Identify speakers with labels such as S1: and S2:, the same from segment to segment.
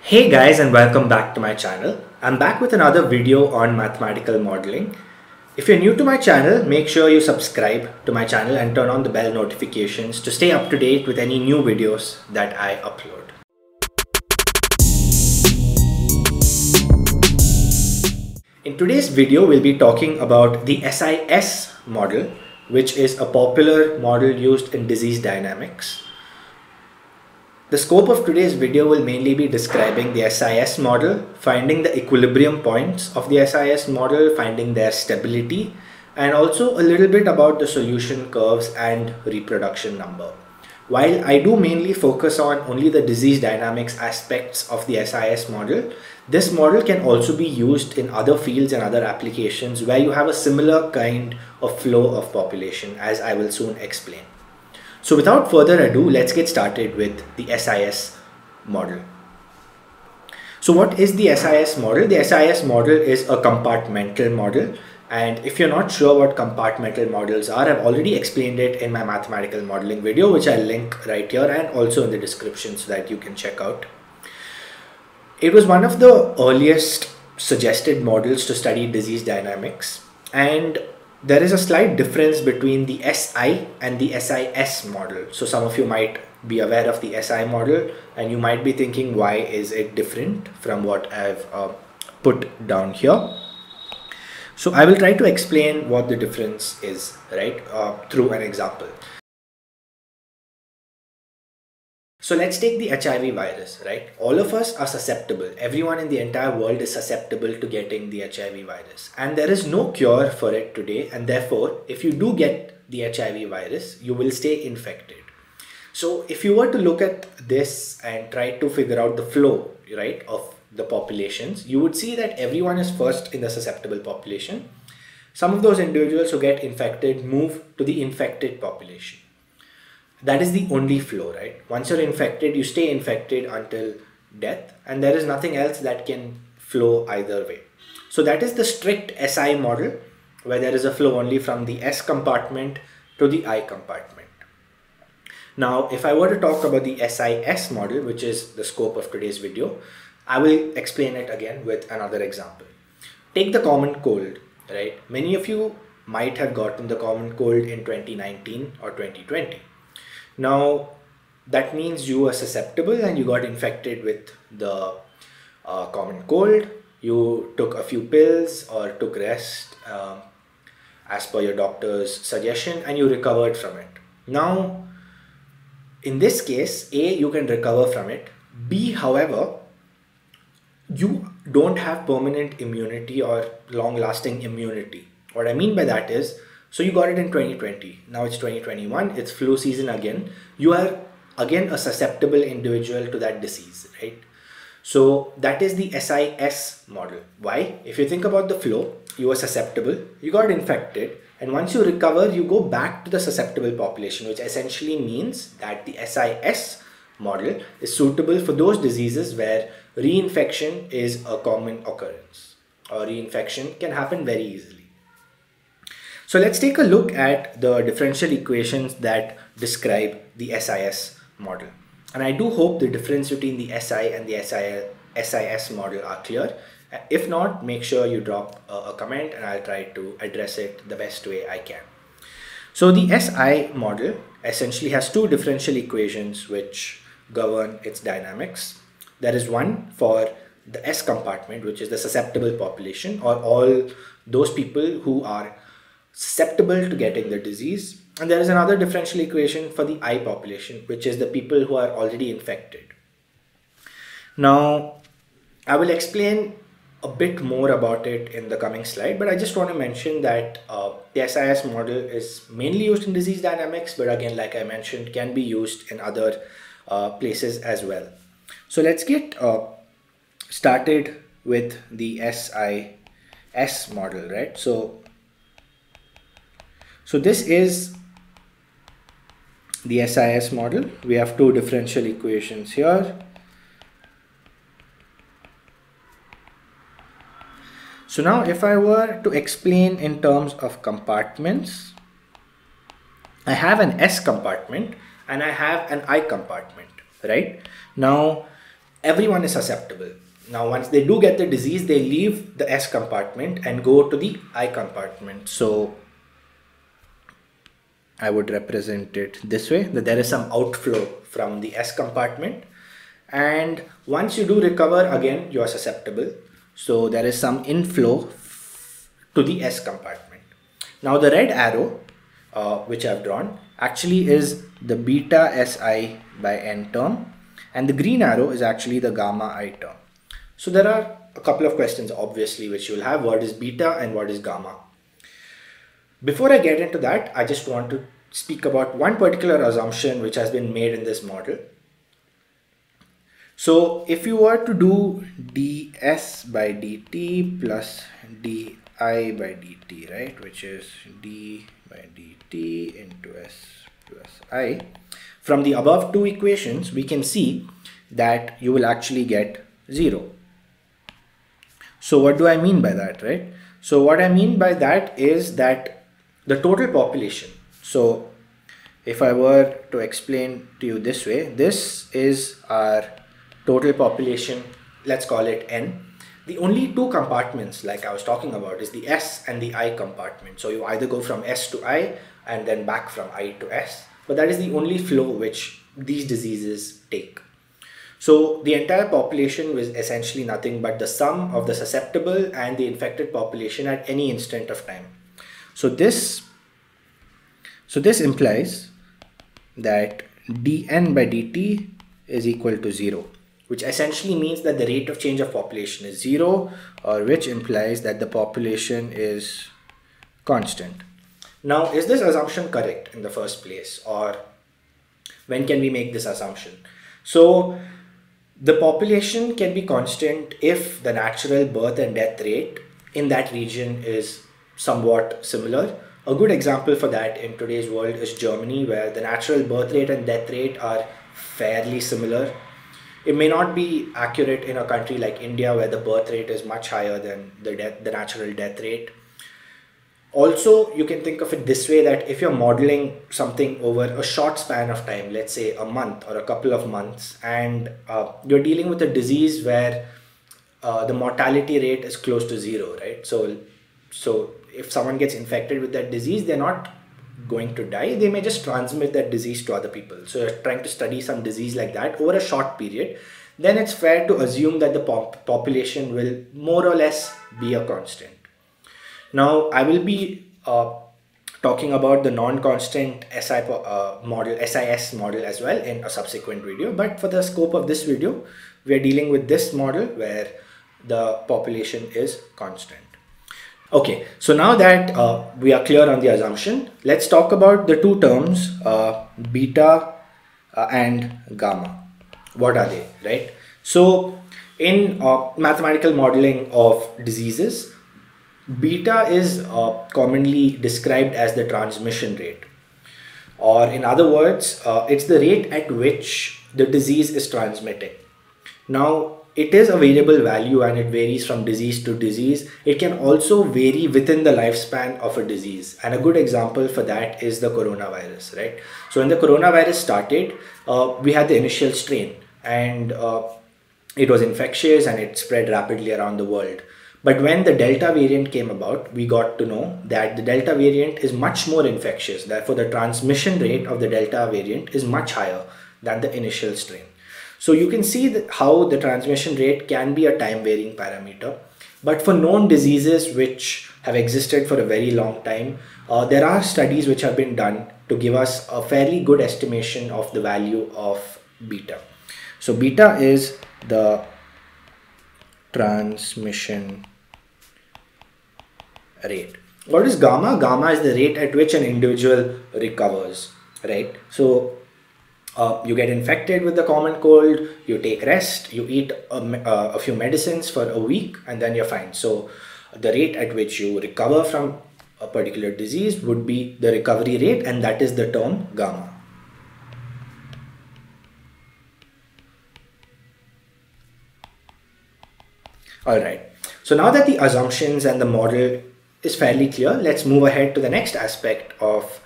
S1: Hey guys, and welcome back to my channel. I'm back with another video on mathematical modeling. If you're new to my channel, make sure you subscribe to my channel and turn on the bell notifications to stay up to date with any new videos that I upload. In today's video, we'll be talking about the SIS model, which is a popular model used in disease dynamics. The scope of today's video will mainly be describing the SIS model, finding the equilibrium points of the SIS model, finding their stability, and also a little bit about the solution curves and reproduction number. While I do mainly focus on only the disease dynamics aspects of the SIS model, this model can also be used in other fields and other applications where you have a similar kind of flow of population, as I will soon explain. So without further ado, let's get started with the SIS model. So what is the SIS model? The SIS model is a compartmental model. And if you're not sure what compartmental models are, I've already explained it in my mathematical modeling video, which I'll link right here and also in the description so that you can check out. It was one of the earliest suggested models to study disease dynamics, and there is a slight difference between the SI and the SIS model. So some of you might be aware of the SI model and you might be thinking, why is it different from what I've put down here? So I will try to explain what the difference is, right, through an example. So let's take the HIV virus, right? All of us are susceptible. Everyone in the entire world is susceptible to getting the HIV virus. And there is no cure for it today. And therefore, if you do get the HIV virus, you will stay infected. So if you were to look at this and try to figure out the flow, right, of the populations, you would see that everyone is first in the susceptible population. Some of those individuals who get infected move to the infected population. That is the only flow, right? Once you're infected, you stay infected until death, and there is nothing else that can flow either way. So that is the strict SI model, where there is a flow only from the S compartment to the I compartment. Now, if I were to talk about the SIS model, which is the scope of today's video, I will explain it again with another example. Take the common cold, right? Many of you might have gotten the common cold in 2019 or 2020. Now, that means you are susceptible and you got infected with the common cold. You took a few pills or took rest as per your doctor's suggestion, and you recovered from it. Now, in this case, A, you can recover from it. B, however, you don't have permanent immunity or long-lasting immunity. What I mean by that is, so you got it in 2020, now it's 2021, it's flu season again. You are again a susceptible individual to that disease, right? So that is the SIS model. Why? If you think about the flow, you are susceptible, you got infected, and once you recover, you go back to the susceptible population, which essentially means that the SIS model is suitable for those diseases where reinfection is a common occurrence, or reinfection can happen very easily. So let's take a look at the differential equations that describe the SIS model. And I do hope the difference between the SI and the SIS model are clear. If not, make sure you drop a comment and I'll try to address it the best way I can. So the SI model essentially has two differential equations which govern its dynamics. There is one for the S compartment, which is the susceptible population, or all those people who are susceptible to getting the disease, and there is another differential equation for the I population, which is the people who are already infected. Now, I will explain a bit more about it in the coming slide, but I just want to mention that the SIS model is mainly used in disease dynamics, but again, like I mentioned, can be used in other places as well. So let's get started with the SIS model, right? So this is the SIS model. We have two differential equations here. So now if I were to explain in terms of compartments, I have an S compartment and I have an I compartment, right? Now, everyone is susceptible. Now, once they do get the disease, they leave the S compartment and go to the I compartment. So I would represent it this way, that there is some outflow from the S compartment. And once you do recover, again, you are susceptible. So there is some inflow to the S compartment. Now the red arrow, which I've drawn, actually is the beta Si by N term. And the green arrow is actually the gamma I term. So there are a couple of questions, obviously, which you'll have. What is beta and what is gamma? Before I get into that, I just want to speak about one particular assumption which has been made in this model. So if you were to do ds by dt plus di by dt, right, which is d by dt into s plus I, from the above two equations, we can see that you will actually get 0. So what do I mean by that, right? So what I mean by that is that the total population. So if I were to explain to you this way, this is our total population, let's call it N. The only two compartments, like I was talking about, is the S and the I compartment. So you either go from S to I and then back from I to S, but that is the only flow which these diseases take. So the entire population was essentially nothing but the sum of the susceptible and the infected population at any instant of time. So this implies that dn by dt is equal to 0, which essentially means that the rate of change of population is 0, or which implies that the population is constant. Now, is this assumption correct in the first place, or when can we make this assumption? So the population can be constant if the natural birth and death rate in that region is somewhat similar. A good example for that in today's world is Germany, where the natural birth rate and death rate are fairly similar. It may not be accurate in a country like India, where the birth rate is much higher than the natural death rate. Also, you can think of it this way, that if you're modeling something over a short span of time, let's say a month or a couple of months, and you're dealing with a disease where the mortality rate is close to 0, right? So if someone gets infected with that disease, they're not going to die. They may just transmit that disease to other people. So you're trying to study some disease like that over a short period, then it's fair to assume that the population will more or less be a constant. Now, I will be talking about the non-constant SIS model as well in a subsequent video. But for the scope of this video, we are dealing with this model where the population is constant. Okay, so now that we are clear on the assumption, let's talk about the two terms, beta and gamma. What are they, right? So in mathematical modeling of diseases, beta is commonly described as the transmission rate, or in other words, it's the rate at which the disease is transmitting. Now, it is a variable value and it varies from disease to disease. It can also vary within the lifespan of a disease. And a good example for that is the coronavirus, right? So when the coronavirus started, we had the initial strain, and it was infectious and it spread rapidly around the world. But when the Delta variant came about, we got to know that the Delta variant is much more infectious. Therefore, the transmission rate of the Delta variant is much higher than the initial strain. So you can see how the transmission rate can be a time varying parameter. But for known diseases which have existed for a very long time, there are studies which have been done to give us a fairly good estimation of the value of beta. So beta is the transmission rate. What is gamma? Gamma is the rate at which an individual recovers, right? So you get infected with the common cold, you take rest, you eat a few medicines for a week, and then you're fine. So the rate at which you recover from a particular disease would be the recovery rate, and that is the term gamma. Alright, so now that the assumptions and the model is fairly clear, let's move ahead to the next aspect of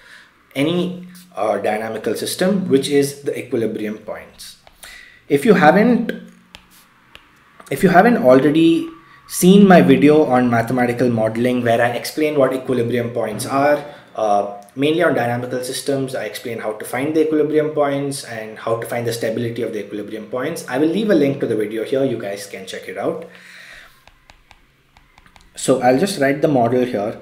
S1: any dynamical system, which is the equilibrium points. If you haven't if you haven't already seen my video on mathematical modeling where I explain what equilibrium points are, mainly on dynamical systems, I explain how to find the equilibrium points and how to find the stability of the equilibrium points. I will leave a link to the video here, you guys can check it out. So I'll just write the model here.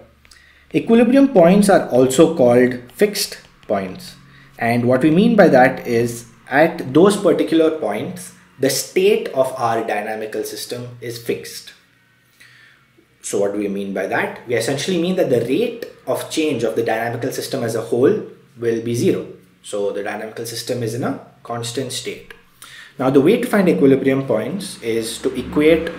S1: Equilibrium points are also called fixed points. And what we mean by that is at those particular points, the state of our dynamical system is fixed. So what do we mean by that? We essentially mean that the rate of change of the dynamical system as a whole will be zero. So the dynamical system is in a constant state. Now the way to find equilibrium points is to equate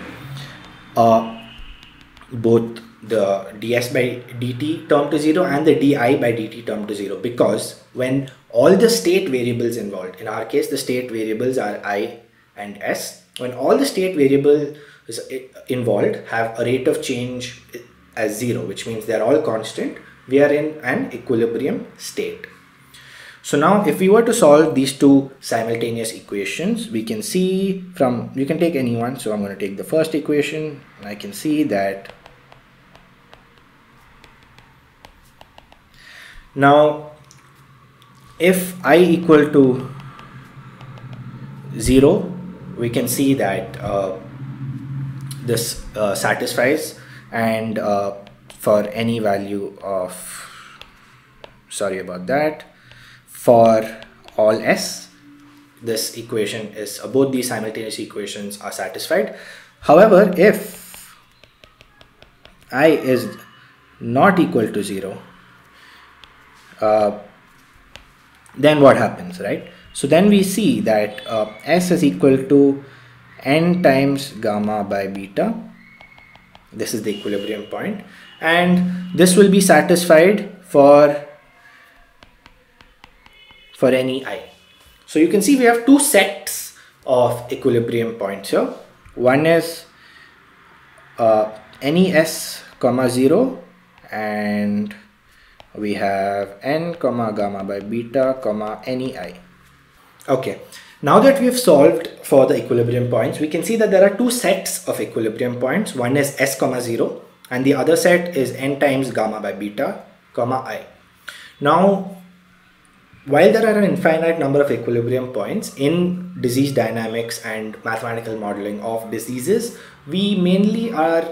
S1: both the ds by dt term to 0 and the di by dt term to 0, because when all the state variables involved, in our case the state variables are I and S, when all the state variables involved have a rate of change as 0, which means they are all constant, we are in an equilibrium state. So now if we were to solve these two simultaneous equations, we can see from, you can take any one, so I'm going to take the first equation and I can see that now if I equal to 0, we can see that this satisfies, and for any value of, sorry about that, for all s, this equation is, both these simultaneous equations are satisfied. However, if I is not equal to 0, then what happens, right? So then we see that S is equal to n times gamma by beta. This is the equilibrium point, and this will be satisfied for any I. So you can see we have two sets of equilibrium points here. One is any s comma 0, and we have n comma gamma by beta comma any I. Okay, now that we have solved for the equilibrium points, we can see that there are two sets of equilibrium points. One is s comma 0 and the other set is n times gamma by beta comma I. Now, while there are an infinite number of equilibrium points in disease dynamics and mathematical modeling of diseases, we mainly are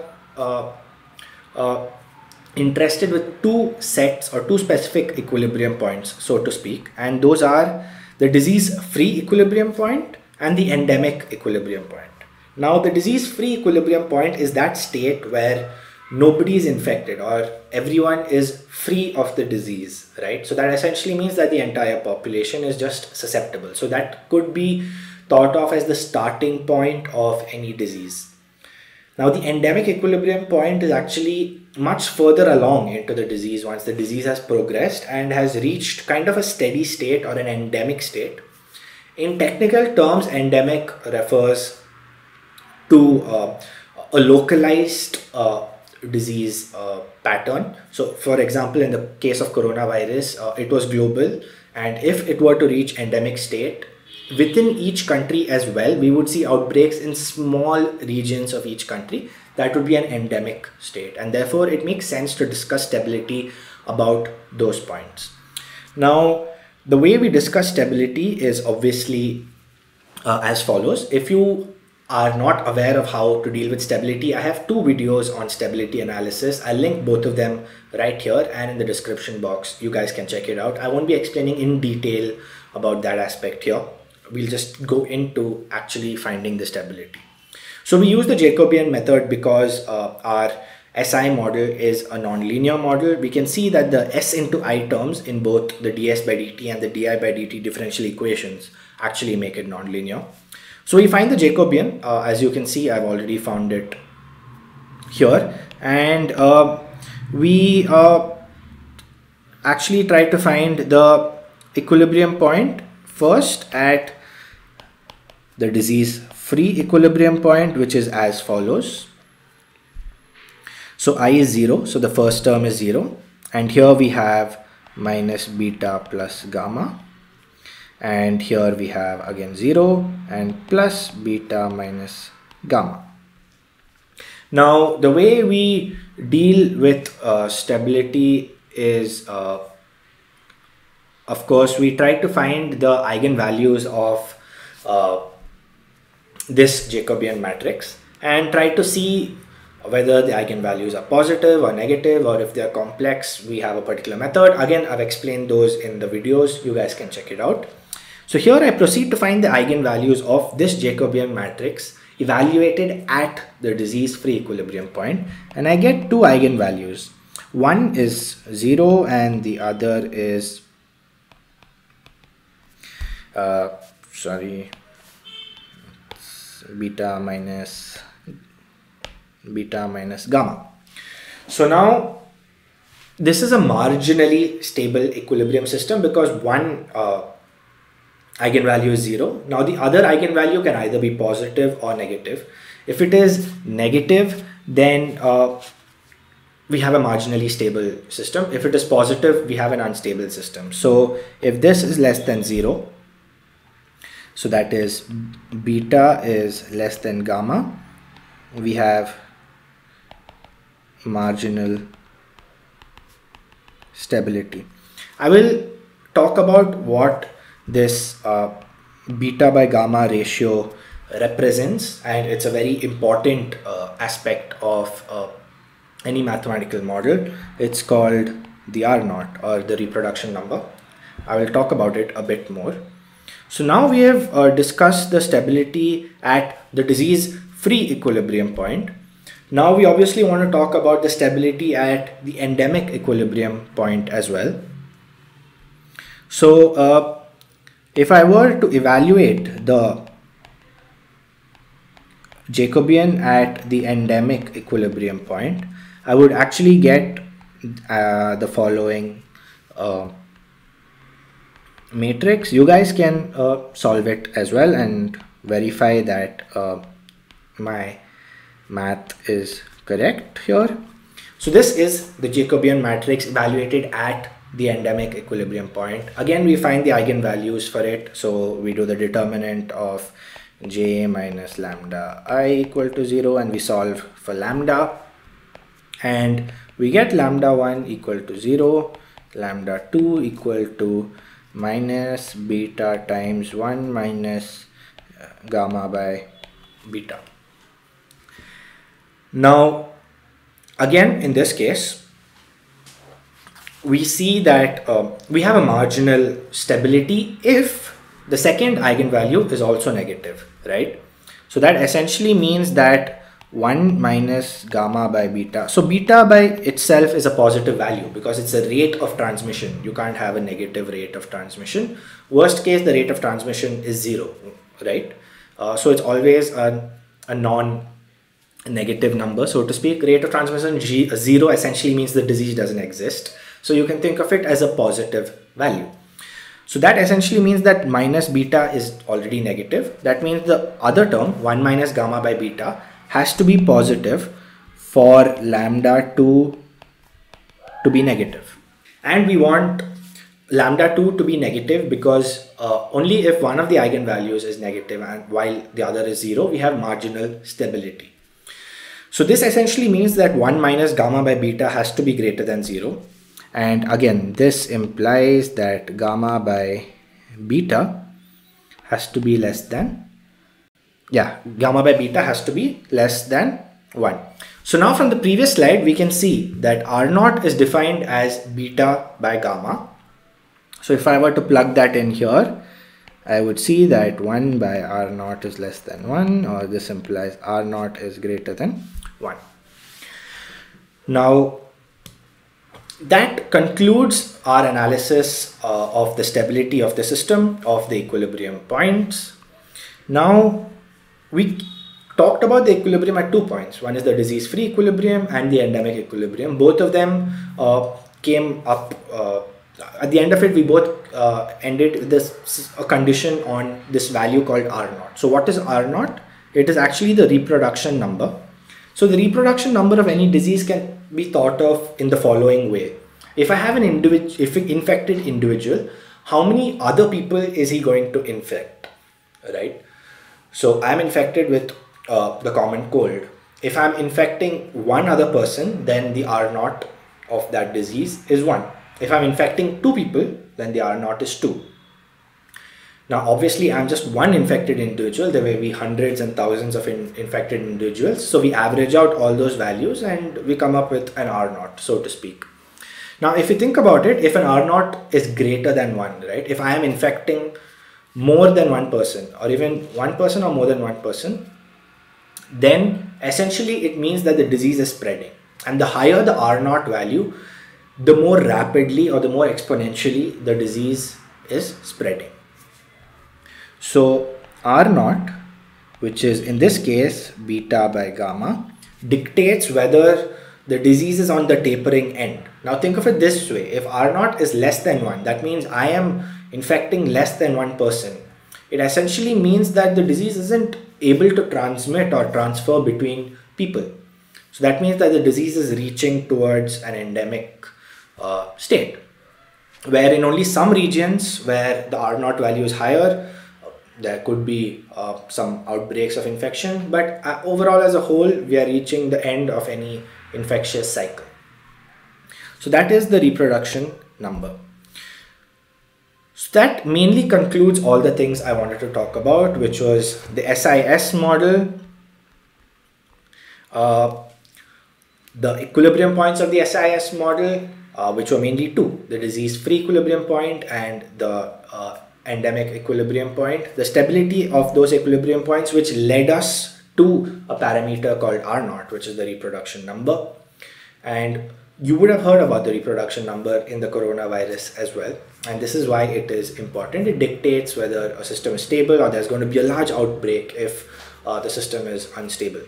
S1: interested with two sets or two specific equilibrium points, so to speak, and those are the disease-free equilibrium point and the endemic equilibrium point. Now the disease-free equilibrium point is that state where nobody is infected or everyone is free of the disease, right? So that essentially means that the entire population is just susceptible. So that could be thought of as the starting point of any disease. Now the endemic equilibrium point is actually much further along into the disease once the disease has progressed and has reached kind of a steady state or an endemic state. In technical terms, endemic refers to a localized disease pattern. So for example, in the case of coronavirus, it was global, and if it were to reach endemic state, within each country as well, we would see outbreaks in small regions of each country. That would be an endemic state, and therefore it makes sense to discuss stability about those points. Now, the way we discuss stability is obviously as follows. If you are not aware of how to deal with stability, I have two videos on stability analysis. I'll link both of them right here and in the description box. You guys can check it out. I won't be explaining in detail about that aspect here. We'll just go into actually finding the stability. So we use the Jacobian method because our SI model is a nonlinear model. We can see that the S into I terms in both the ds by dt and the di by dt differential equations actually make it nonlinear. So we find the Jacobian, as you can see, I've already found it here, and we actually try to find the equilibrium point first at the disease-free equilibrium point, which is as follows. So I is 0, so the first term is 0, and here we have minus beta plus gamma, and here we have again 0 and plus beta minus gamma. Now, the way we deal with stability is, of course, we try to find the eigenvalues of this Jacobian matrix and try to see whether the eigenvalues are positive or negative, or if they are complex, we have a particular method. Again, I've explained those in the videos. You guys can check it out. So here I proceed to find the eigenvalues of this Jacobian matrix evaluated at the disease-free equilibrium point, and I get two eigenvalues. One is 0 and the other is beta minus gamma. So now this is a marginally stable equilibrium system because one eigenvalue is 0. Now the other eigenvalue can either be positive or negative. If it is negative, then we have a marginally stable system. If it is positive, we have an unstable system. So if this is less than 0, so that is beta is less than gamma, we have marginal stability. I will talk about what this beta by gamma ratio represents, and it's a very important aspect of any mathematical model. It's called the R0, or the reproduction number. I will talk about it a bit more. So now we have discussed the stability at the disease-free equilibrium point. Now we obviously want to talk about the stability at the endemic equilibrium point as well. So if I were to evaluate the Jacobian at the endemic equilibrium point, I would actually get the following matrix. You guys can solve it as well and verify that my math is correct here. So this is the Jacobian matrix evaluated at the endemic equilibrium point. Again, we find the eigenvalues for it. So we do the determinant of j minus lambda I equal to 0, and we solve for lambda, and we get lambda 1 equal to 0, lambda 2 equal to minus beta times 1 minus gamma by beta. Now again, in this case, we see that we have a marginal stability if the second eigenvalue is also negative, right? So that essentially means that 1 minus gamma by beta. So beta by itself is a positive value because it's a rate of transmission. You can't have a negative rate of transmission. Worst case, the rate of transmission is 0, right? So it's always a non-negative number, so to speak. Rate of transmission 0 essentially means the disease doesn't exist. So you can think of it as a positive value. So that essentially means that minus beta is already negative. That means the other term, 1 minus gamma by beta, has to be positive for lambda 2 to be negative. And we want lambda 2 to be negative because only if one of the eigenvalues is negative and while the other is 0, we have marginal stability. So this essentially means that 1 minus gamma by beta has to be greater than 0. And again, this implies that gamma by beta has to be less than, gamma by beta has to be less than 1. So now from the previous slide, we can see that R0 is defined as beta by gamma. So if I were to plug that in here, I would see that 1 by R0 is less than 1, or this implies R0 is greater than 1. Now, that concludes our analysis of the stability of the system, of the equilibrium points. Now, we talked about the equilibrium at 2 points. One is the disease-free equilibrium and the endemic equilibrium. Both of them came up, at the end of it, we both ended with this a condition on this value called R0. So what is R0? It is actually the reproduction number. So the reproduction number of any disease can be thought of in the following way. If I have an infected individual, how many other people is he going to infect, right? So I'm infected with the common cold. If I'm infecting one other person, then the R naught of that disease is 1. If I'm infecting 2 people, then the R naught is 2. Now, obviously, I'm just one infected individual. There may be hundreds and thousands of infected individuals. So we average out all those values and we come up with an R naught, so to speak. Now, if you think about it, if an R naught is greater than 1, right? If I am infecting more than one person, or even one person or more than one person, then essentially it means that the disease is spreading. And the higher the R naught value, the more rapidly or the more exponentially the disease is spreading. So R naught, which is in this case beta by gamma, dictates whether the disease is on the tapering end. Now think of it this way: if R naught is less than 1, that means I am infecting less than one person. It essentially means that the disease isn't able to transmit or transfer between people. So that means that the disease is reaching towards an endemic state, where in only some regions where the R naught value is higher, there could be some outbreaks of infection, but overall as a whole, we are reaching the end of any infectious cycle. So that is the reproduction number. So that mainly concludes all the things I wanted to talk about, which was the SIS model, the equilibrium points of the SIS model, which were mainly 2, the disease-free equilibrium point and the endemic equilibrium point, the stability of those equilibrium points, which led us to a parameter called R naught, which is the reproduction number. And you would have heard about the reproduction number in the coronavirus as well. And this is why it is important. It dictates whether a system is stable or there's going to be a large outbreak if the system is unstable.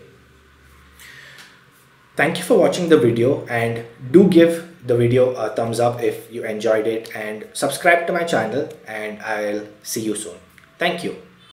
S1: Thank you for watching the video, and do give the video a thumbs up if you enjoyed it, and subscribe to my channel, and I'll see you soon. Thank you.